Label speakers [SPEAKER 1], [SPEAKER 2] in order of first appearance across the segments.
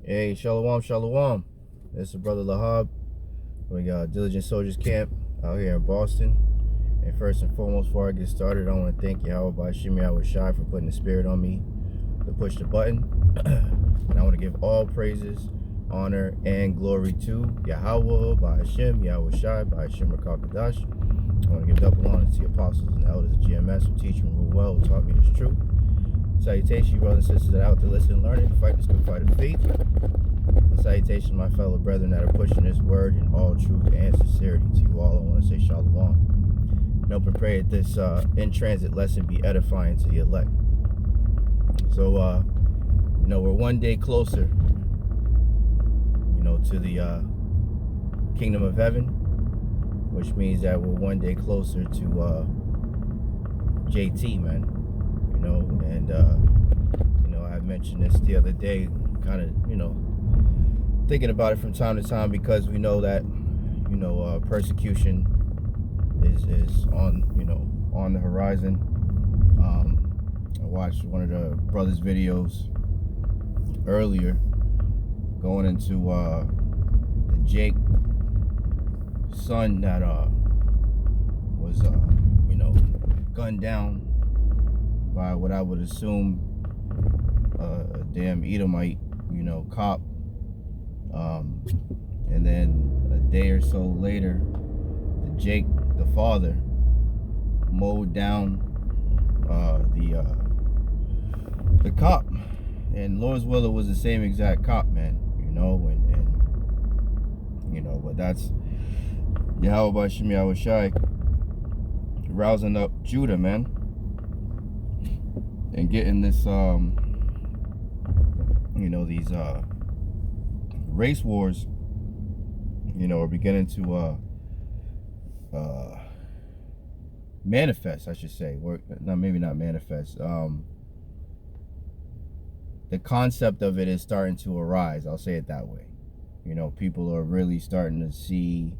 [SPEAKER 1] Hey, shalom, shalom. This is Brother Lahab. We got Diligent Soldiers Camp out here in Boston. And first and foremost, before I get started, I want to thank Yahawah, Bahasham, Yahawashi for putting the spirit on me to push the button. And I want to give all praises, honor, and glory to Yahawah, Bahasham, Yahawashi, Bahasham Rakakadash. I want to give double honor to the apostles and elders of GMS who teach me who well, who taught me this truth. Salutation, brothers and sisters that are out there listening, learning, fight this good fight of faith. And salutation, my fellow brethren that are pushing this word in all truth and sincerity. To you all, I want to say shalom. And hope and pray that this in-transit lesson be edifying to the elect. So, we're one day closer, to the kingdom of heaven, which means that we're one day closer to JT, man. And I mentioned this the other day, kind of, thinking about it from time to time, because we know that, persecution is on the horizon. I watched one of the brothers' videos earlier going into the Jake son that was gunned down by what I would assume a damn Edomite, cop. And then a day or so later, Jake, the father, mowed down the cop. And Lord's Willow was the same exact cop, man, but that's Yahawah Bahasham Yahawashi rousing up Judah, man, and getting this these race wars are beginning to manifest, I should say, or maybe not manifest. The concept of it is starting to arise, I'll say it that way. People are really starting to see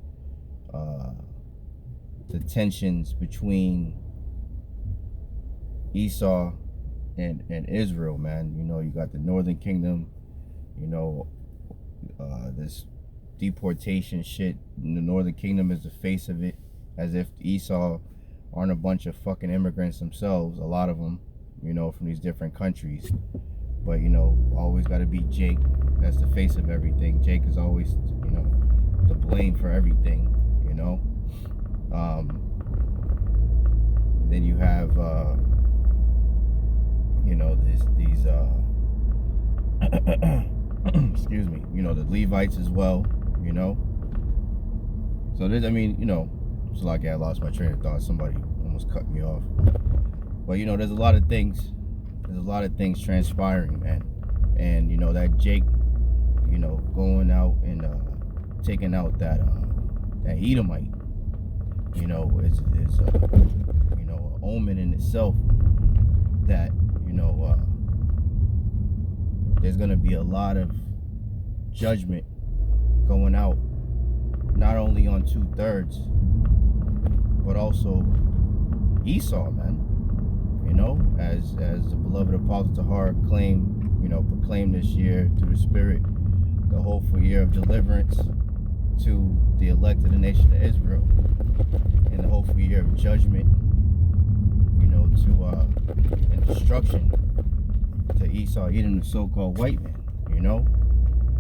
[SPEAKER 1] the tensions between Esau and Israel, man. You got the Northern Kingdom, this deportation shit. The Northern Kingdom is the face of it, as if Esau aren't a bunch of fucking immigrants themselves, a lot of them, from these different countries. But, always got to be Jake. That's the face of everything. Jake is always, the blame for everything, Then you have, these excuse me, the Levites as well, So there's, it's like I lost my train of thought. Somebody almost cut me off. But, there's a lot of things. There's a lot of things transpiring, man. And, that Jake, going out and taking out that Edomite, is an omen in itself that, there's going to be a lot of judgment going out, not only on 2/3, but also Esau, man. As the beloved Apostle Tahar proclaimed this year through the Spirit, the hopeful year of deliverance to the elect of the nation of Israel, and the hopeful year of judgment, and destruction to Esau, even the so-called white man,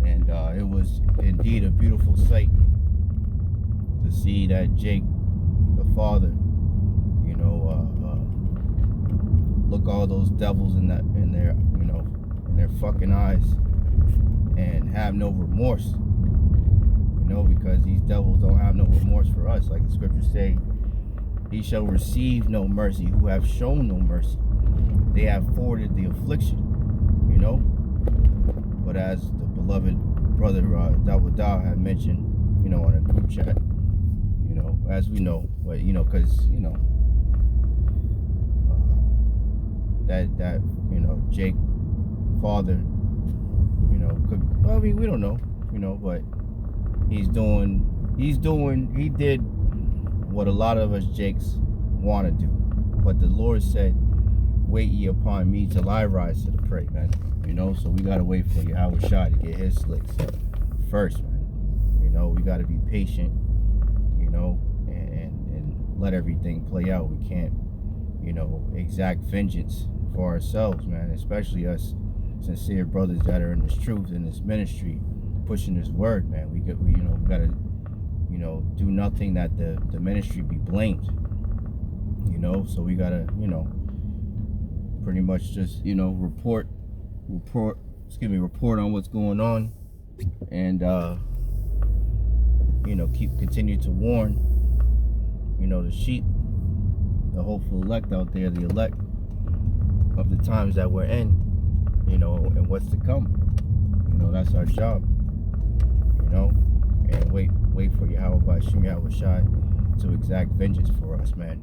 [SPEAKER 1] And it was indeed a beautiful sight to see that Jake, the father, look all those devils in their fucking eyes and have no remorse, because these devils don't have no remorse for us. Like the scriptures say, he shall receive no mercy who have shown no mercy. They have forwarded the affliction, But as the beloved brother Dawah had mentioned, on a group chat, as we know, but because that Jake father, could, we don't know, but he did what a lot of us Jakes want to do. But the Lord said, wait ye upon me till I rise to the prey, man. You know, so we gotta wait for Yahawashi to get his slicks first, man. You know, we gotta be patient, you know, and let everything play out. We can't, you know, exact vengeance for ourselves, man, especially us sincere brothers that are in this truth, in this ministry, pushing this word, man. We you know, we gotta, you know, do nothing that the ministry be blamed, you know. So we gotta, you know, pretty much just, you know, report on what's going on, and you know, continue to warn, you know, the sheep, the hopeful elect out there, the elect of the times that we're in, you know, and what's to come. You know, that's our job, you know, and wait for Bahasham, Yahawashi to exact vengeance for us, man.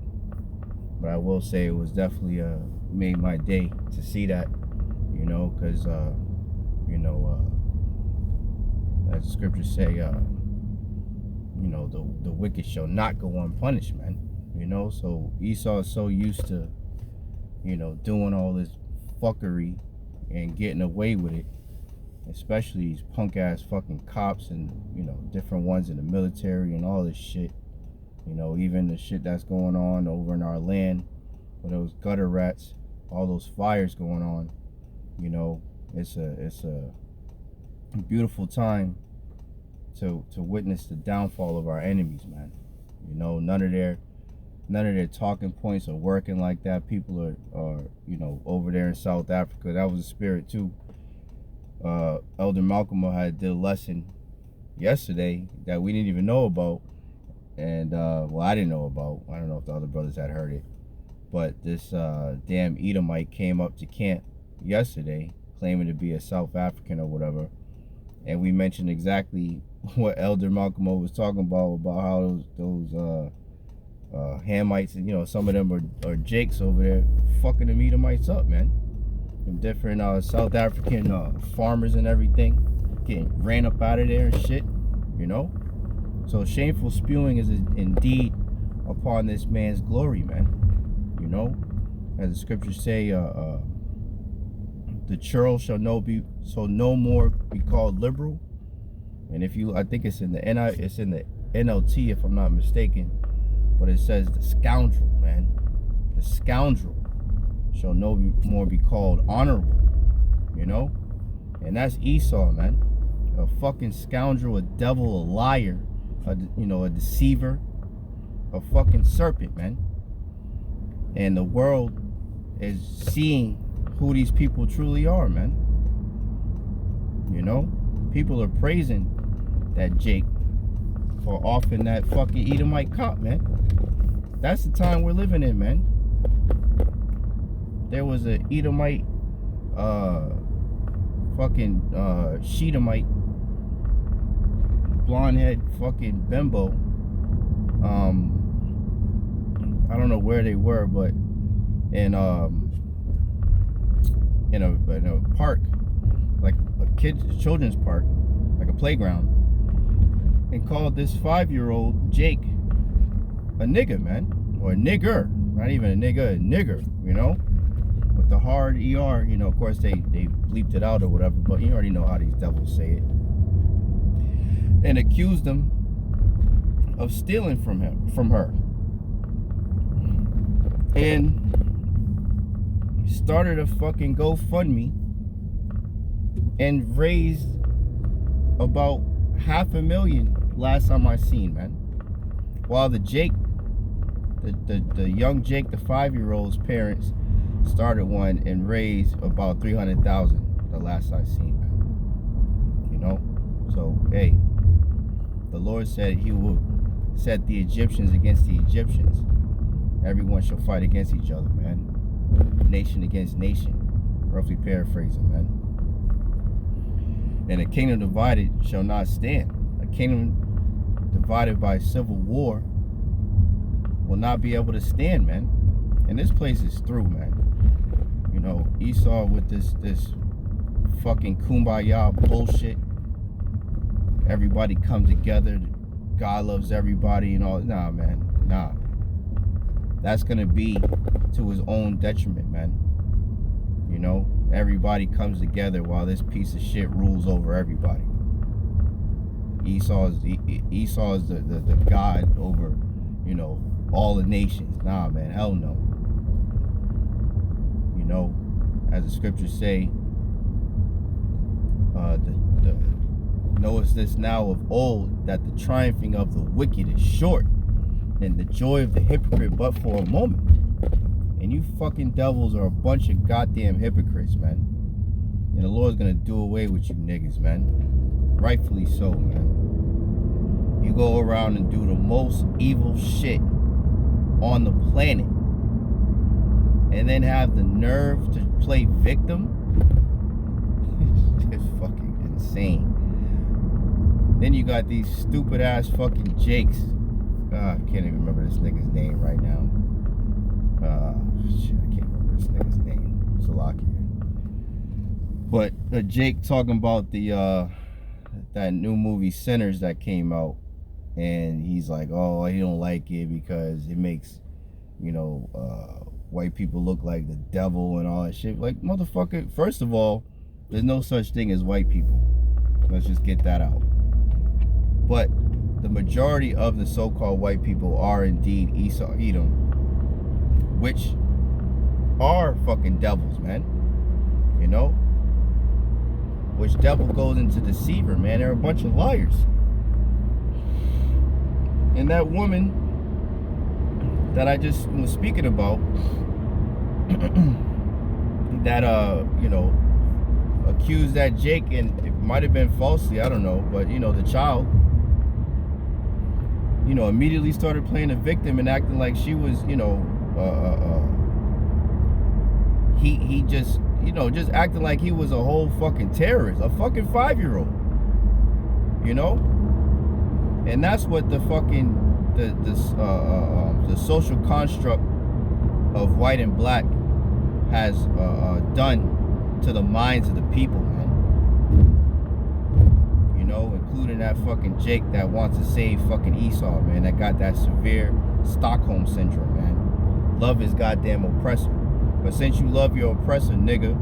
[SPEAKER 1] But I will say it was definitely made my day to see that, you know, because you know, as the scriptures say, you know, the wicked shall not go unpunished, man. You know, so Esau is so used to, you know, doing all this fuckery and getting away with it, especially these punk ass fucking cops and, you know, different ones in the military and all this shit. You know, even the shit that's going on over in our land with those gutter rats, all those fires going on. You know, it's a beautiful time to witness the downfall of our enemies, man. You know, none of their talking points are working like that. People are you know, over there in South Africa. That was a spirit too. Elder Malcolm did a lesson yesterday that we didn't even know about, and well, I didn't know about. I don't know if the other brothers had heard it, but this damn Edomite came up to camp yesterday claiming to be a South African or whatever, and we mentioned exactly what Elder Malcolm was talking about how those Hamites, and you know, some of them are Jakes over there fucking them Edomites up, man. Them different South African farmers and everything getting ran up out of there and shit, you know. So shameful spewing is indeed upon this man's glory, man. You know, as the scriptures say, the churl shall no more be called liberal. And if you, I think it's in the NLT if I'm not mistaken, but it says the scoundrel, man. The scoundrel shall no more be called honorable, you know? And that's Esau, man. A fucking scoundrel, a devil, a liar, you know, a deceiver, a fucking serpent, man. And the world is seeing who these people truly are, man. You know? People are praising that Jake for offing that fucking Edomite cop, man. That's the time we're living in, man. There was a Edomite, fucking Sheetamite, blonde head fucking bimbo. I don't know where they were, but in a park, like a children's park, like a playground, and called this 5-year-old Jake a nigger, man, or a nigger, not even a nigga, a nigger, you know, with the hard ER, you know. Of course they bleeped it out or whatever, but you already know how these devils say it, and accused him of stealing from her, and started a fucking GoFundMe and raised about $500,000 last time I seen, man. While the Jake, the young Jake, the 5-year-old's parents started one and raised about $300,000 the last I seen, man. You know, so hey, the Lord said He will set the Egyptians against the Egyptians. Everyone shall fight against each other, man. Nation against nation, roughly paraphrasing, man. And a kingdom divided shall not stand. A kingdom divided by civil war will not be able to stand, man. And this place is through, man. You know, Esau with this fucking kumbaya bullshit. Everybody come together. God loves everybody and all. Nah, man. Nah. That's gonna be to his own detriment, man. You know, everybody comes together while this piece of shit rules over everybody. Esau is the god over, you know, all the nations. Nah, man, hell no. You know, as the scriptures say, knowest this now of old, that the triumphing of the wicked is short, and the joy of the hypocrite but for a moment. And you fucking devils are a bunch of goddamn hypocrites, man. And the Lord's gonna do away with you niggas, man. Rightfully so, man. You go around and do the most evil shit on the planet, and then have the nerve to play victim. It's fucking insane. Then you got these stupid ass fucking Jakes. I can't even remember this nigga's name right now. Shit, I can't remember this nigga's name. Salaki. But Jake talking about the that new movie Sinners that came out, and he's like, oh, he don't like it because it makes, you know, white people look like the devil and all that shit. Like, motherfucker, first of all, there's no such thing as white people. Let's just get that out. But the majority of the so-called white people are indeed Esau, Edom, which are fucking devils, man. You know? Which devil goes into deceiver, man. They're a bunch of liars. And that woman that I just was speaking about, that, you know, accused that Jake, and it might have been falsely, I don't know, but, you know, the child, you know, immediately started playing a victim and acting like she was, you know, he just, you know, just acting like he was a whole fucking terrorist, a fucking 5-year-old, you know? And that's what the fucking, the social construct of white and black has done to the minds of the people, man. You know, including that fucking Jake that wants to save fucking Esau, man, that got that severe Stockholm syndrome, man. Love his goddamn oppressor. But since you love your oppressor, nigga,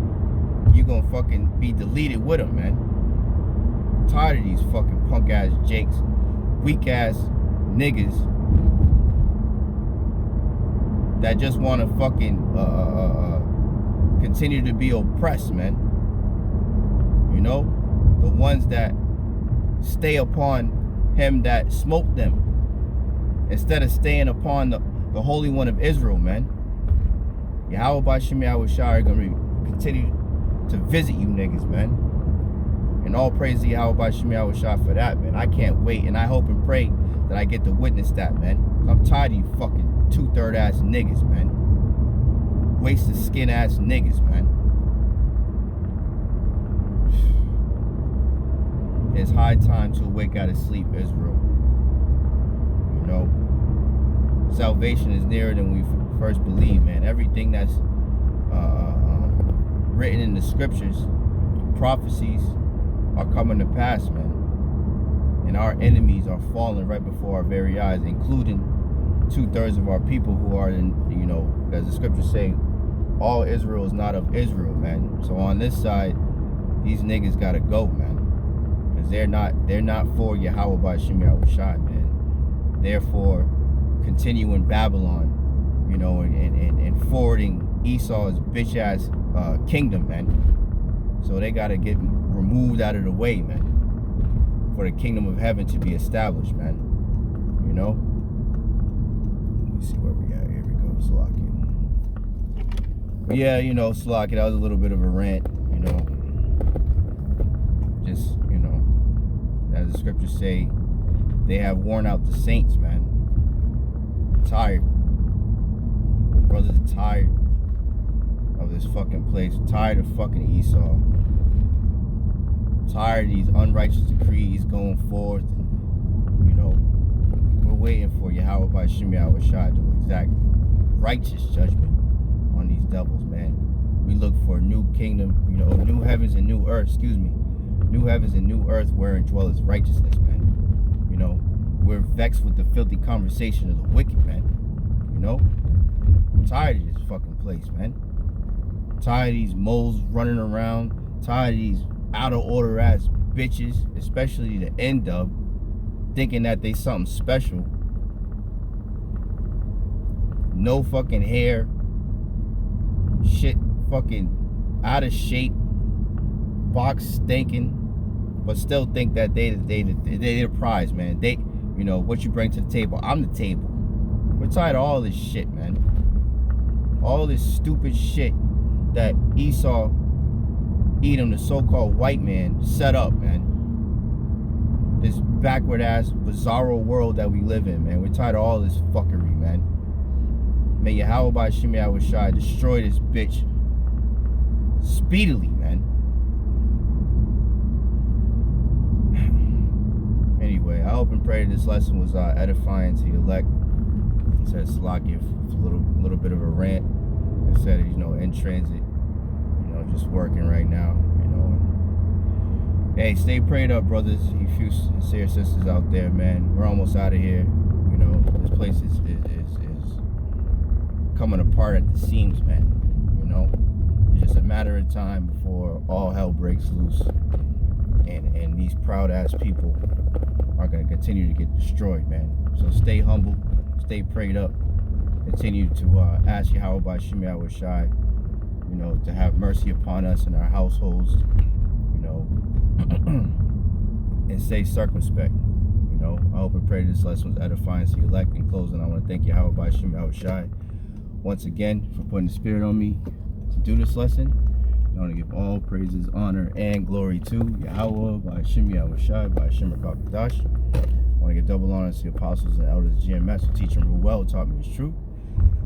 [SPEAKER 1] you gonna fucking be deleted with him, man. I'm tired of these fucking punk ass Jakes, weak ass niggas that just wanna fucking continue to be oppressed, man. You know, the ones that stay upon him that smoked them instead of staying upon the Holy One of Israel, man. Yahawah Bahasham Yahawashi are gonna continue to visit you niggas, man. And all praise to Yahawah Bahasham Yahawashi for that, man. I can't wait, and I hope and pray that I get to witness that, man. I'm tired of you fucking 2/3 ass niggas, man. Wasted skin ass niggas, man. It's high time to awake out of sleep, Israel. You know, salvation is nearer than we first believed, man. Everything that's written in the scriptures, prophecies, are coming to pass, man. And our enemies are falling right before our very eyes, including 2/3 of our people who are in, you know, as the scriptures say, all Israel is not of Israel, man. So on this side, these niggas gotta go, man. Because they're not for Yahawah Bahasham Yahawashi, man. They're for continuing Babylon, you know, and forwarding Esau's bitch ass kingdom, man. So they gotta get removed out of the way, man, for the kingdom of heaven to be established, man. You know? Let me see where we at. Here we go, Salaki. But yeah, you know, Salaki, that was a little bit of a rant, you know. Just, you know, as the scriptures say, they have worn out the saints, man. I'm tired. Brothers are tired of this fucking place. I'm tired of fucking Esau. I'm tired of these unrighteous decrees going forth. You know, we're waiting for Yahawah Bahasham Yahawashi to exact righteous judgment on these devils, man. We look for a new kingdom, you know, new heavens and new earth, excuse me. New heavens and new earth wherein dwelleth righteousness, man. You know, we're vexed with the filthy conversation of the wicked, man. You know? I'm tired of this fucking place, man. Tired of these moles running around. Tired of these out of order ass bitches, especially the N-dub, thinking that they something special. No fucking hair. Shit fucking out of shape. Box stinking. But still think that they the prize, man. They, you know, what you bring to the table. I'm the table. We're tired of all this shit, man. All this stupid shit that Esau, Edom, the so-called white man, set up, man. This backward ass, bizarro world that we live in, man. We're tired of all this fuckery, man. May Bahasham Yahawashi destroy this bitch speedily, man. Anyway, I hope and pray this lesson was edifying to the elect. It said Salaki, a little bit of a rant. It said, you know, in transit, you know, just working right now, you know. And, hey, stay prayed up, brothers. You few sincere sisters out there, man. We're almost out of here. You know, this place is coming apart at the seams, man. You know, it's just a matter of time before all hell breaks loose, and these proud ass people are going to continue to get destroyed, man. So stay humble, stay prayed up, continue to ask Yahawah Bahasham Yahawashi, you know, to have mercy upon us and our households, you know, and stay circumspect. You know, I hope and pray this lesson was edifying to the elect. In closing, I want to thank Yahawah Bahasham Yahawashi once again for putting the spirit on me to do this lesson. I want to give all praises, honor, and glory to Yahawah Bahasham Yahawashi, Bahasham Rakakadash. I want to give double honor to the apostles and elders of GMS who teach and rule well, taught me his truth.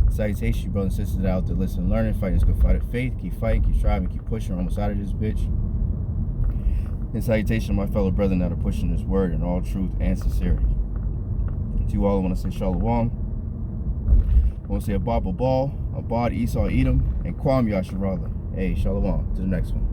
[SPEAKER 1] Salutations, brothers and sisters that are out there listening, learning, fighting this good fight of faith. Keep fighting, keep striving, keep pushing. We're almost out of this bitch. And salutation to my fellow brethren that are pushing this word in all truth and sincerity. To you all, I want to say Shalom. I want to say Abad Babal, Abad Esau Edom, and Kwam Yasharallah. Hey, Shalom. To the next one.